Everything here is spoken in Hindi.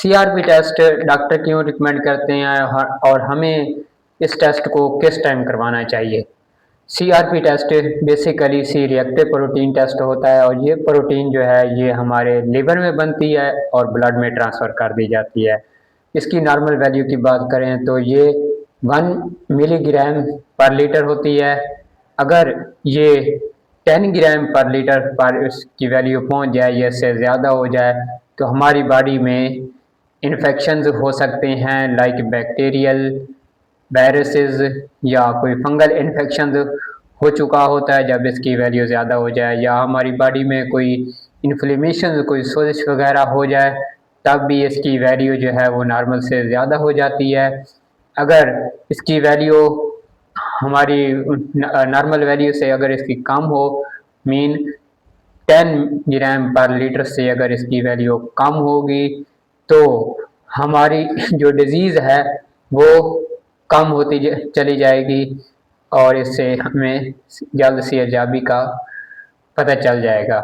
सीआरपी टेस्ट डॉक्टर क्यों रिकमेंड करते हैं और हमें इस टेस्ट को किस टाइम करवाना चाहिए। CRP test basically C reactive protein test होता है और ये प्रोटीन जो है ये हमारे लिवर में बनती है और ब्लड में ट्रांसफ़र कर दी जाती है। इसकी नॉर्मल वैल्यू की बात करें तो ये 1 मिलीग्राम पर लीटर होती है। अगर ये 10 ग्राम पर लीटर पर इसकी वैल्यू पहुंच जाए या इससे ज़्यादा हो जाए तो हमारी बॉडी में इन्फेक्शंस हो सकते हैं, लाइक बैक्टीरियल, वायरसेस या कोई फंगल इन्फेक्शन हो चुका होता है जब इसकी वैल्यू ज़्यादा हो जाए, या हमारी बॉडी में कोई इन्फ्लेमेशन, कोई सोजिश वगैरह हो जाए तब भी इसकी वैल्यू जो है वो नॉर्मल से ज़्यादा हो जाती है। अगर इसकी वैल्यू हमारी नॉर्मल वैल्यू से अगर इसकी कम हो, मीन 10 ग्राम पर लीटर से अगर इसकी वैल्यू कम होगी तो हमारी जो डिजीज़ है वो कम होती चली जाएगी और इससे हमें जल्द से जल्दी का पता चल जाएगा।